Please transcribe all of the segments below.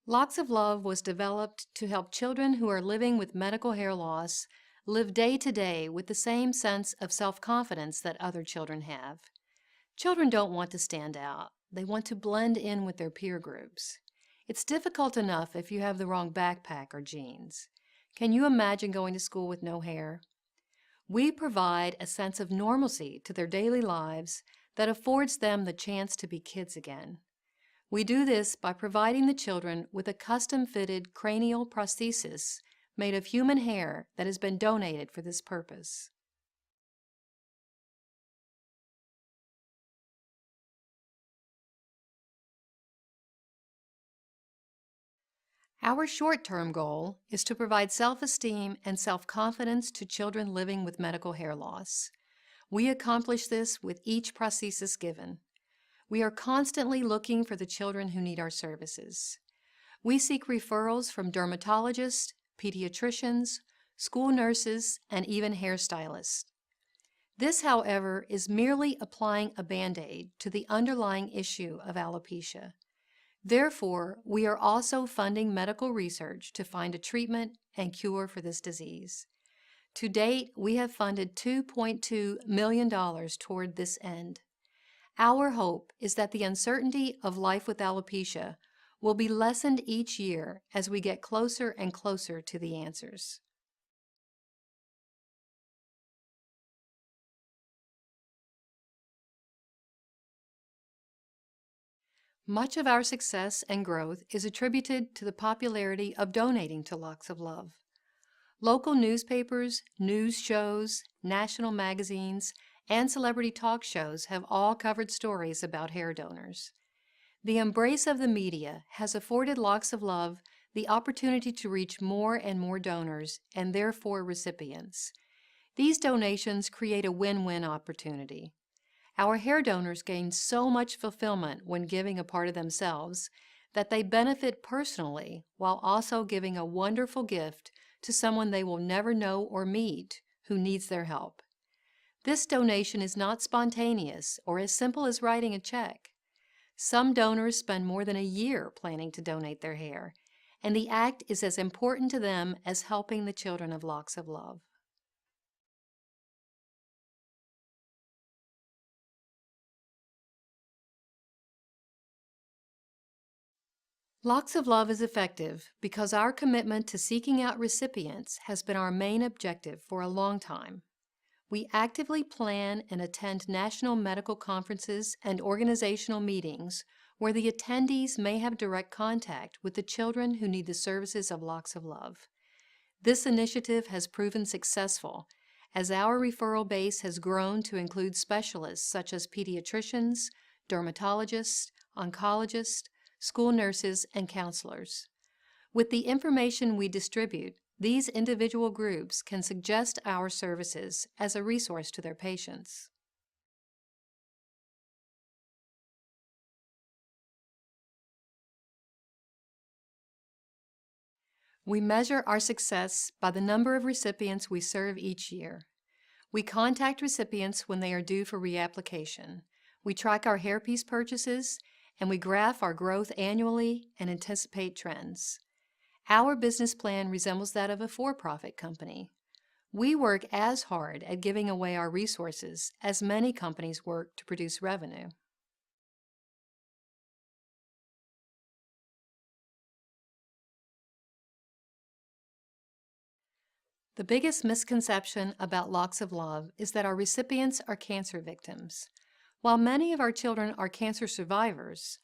Locks of Love was developed to help children who are living with medical hair loss live day to day with the same sense of self-confidence that other children have. Children don't want to stand out. They want to blend in with their peer groups. It's difficult enough if you have the wrong backpack or jeans. Can you imagine going to school with no hair? We provide a sense of normalcy to their daily lives that affords them the chance to be kids again. We do this by providing the children with a custom-fitted cranial prosthesis made of human hair that has been donated for this purpose. Our short-term goal is to provide self-esteem and self-confidence to children living with medical hair loss. We accomplish this with each prosthesis given. We are constantly looking for the children who need our services. We seek referrals from dermatologists, pediatricians, school nurses, and even hairstylists. This, however, is merely applying a Band-Aid to the underlying issue of alopecia. Therefore, we are also funding medical research to find a treatment and cure for this disease. To date, we have funded $2.2 million toward this end. Our hope is that the uncertainty of life with alopecia will be lessened each year as we get closer and closer to the answers. Much of our success and growth is attributed to the popularity of donating to Locks of Love. Local newspapers, news shows, national magazines, and celebrity talk shows have all covered stories about hair donors. The embrace of the media has afforded Locks of Love the opportunity to reach more and more donors and therefore recipients. These donations create a win-win opportunity. Our hair donors gain so much fulfillment when giving a part of themselves that they benefit personally while also giving a wonderful gift to someone they will never know or meet who needs their help. This donation is not spontaneous or as simple as writing a check. Some donors spend more than a year planning to donate their hair, and the act is as important to them as helping the children of Locks of Love. Locks of Love is effective because our commitment to seeking out recipients has been our main objective for a long time. We actively plan and attend national medical conferences and organizational meetings where the attendees may have direct contact with the children who need the services of Locks of Love. This initiative has proven successful as our referral base has grown to include specialists such as pediatricians, dermatologists, oncologists, school nurses, and counselors. With the information we distribute, these individual groups can suggest our services as a resource to their patients. We measure our success by the number of recipients we serve each year. We contact recipients when they are due for reapplication. We track our hairpiece purchases, and we graph our growth annually and anticipate trends. Our business plan resembles that of a for-profit company. We work as hard at giving away our resources as many companies work to produce revenue. The biggest misconception about Locks of Love is that our recipients are cancer victims. While many of our children are cancer survivors,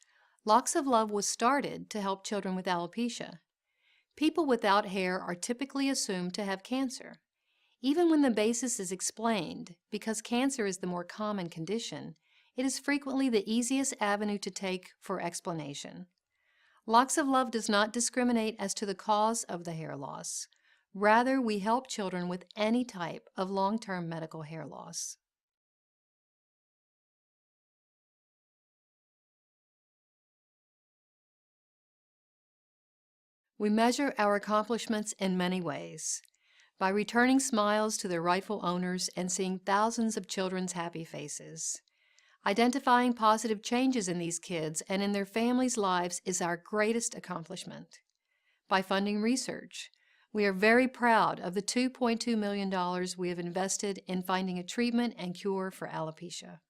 Locks of Love was started to help children with alopecia. People without hair are typically assumed to have cancer. Even when the basis is explained, because cancer is the more common condition, it is frequently the easiest avenue to take for explanation. Locks of Love does not discriminate as to the cause of the hair loss. Rather, we help children with any type of long-term medical hair loss. We measure our accomplishments in many ways. By returning smiles to their rightful owners and seeing thousands of children's happy faces. Identifying positive changes in these kids and in their families' lives is our greatest accomplishment. By funding research, we are very proud of the $2.2 million we have invested in finding a treatment and cure for alopecia.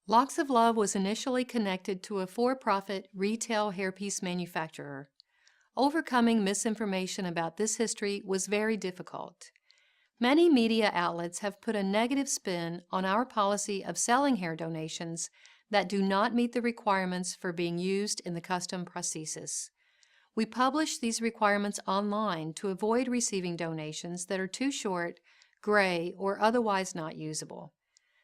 Locks of Love was initially connected to a for-profit retail hairpiece manufacturer. Overcoming misinformation about this history was very difficult. Many media outlets have put a negative spin on our policy of selling hair donations that do not meet the requirements for being used in the custom prosthesis. We publish these requirements online to avoid receiving donations that are too short, gray, or otherwise not usable.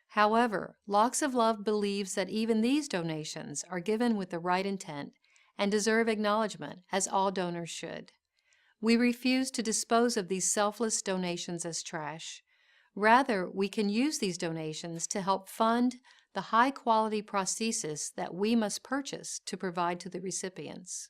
However, Locks of Love believes that even these donations are given with the right intent and deserve acknowledgement, as all donors should. We refuse to dispose of these selfless donations as trash. Rather, we can use these donations to help fund the high-quality prosthesis that we must purchase to provide to the recipients.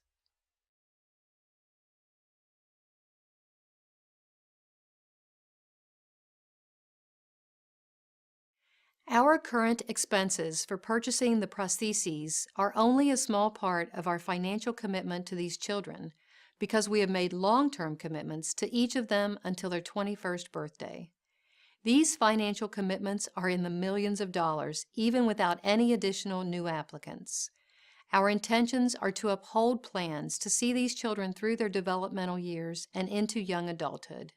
Our current expenses for purchasing the prostheses are only a small part of our financial commitment to these children because we have made long-term commitments to each of them until their 21st birthday. These financial commitments are in the millions of dollars, even without any additional new applicants. Our intentions are to uphold plans to see these children through their developmental years and into young adulthood.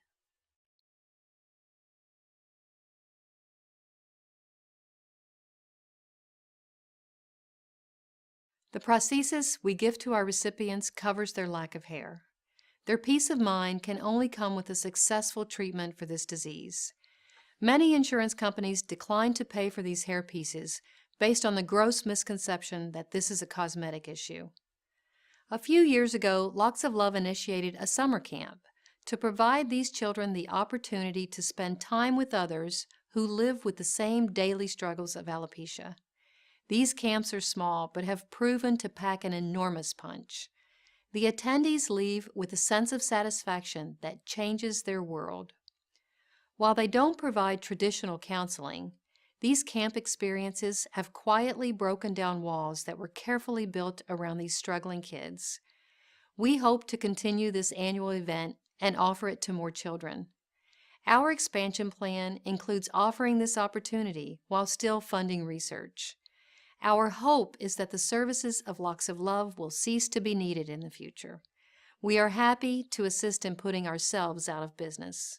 The prosthesis we give to our recipients covers their lack of hair. Their peace of mind can only come with a successful treatment for this disease. Many insurance companies decline to pay for these hair pieces based on the gross misconception that this is a cosmetic issue. A few years ago, Locks of Love initiated a summer camp to provide these children the opportunity to spend time with others who live with the same daily struggles of alopecia. These camps are small but have proven to pack an enormous punch. The attendees leave with a sense of satisfaction that changes their world. While they don't provide traditional counseling, these camp experiences have quietly broken down walls that were carefully built around these struggling kids. We hope to continue this annual event and offer it to more children. Our expansion plan includes offering this opportunity while still funding research. Our hope is that the services of Locks of Love will cease to be needed in the future. We are happy to assist in putting ourselves out of business.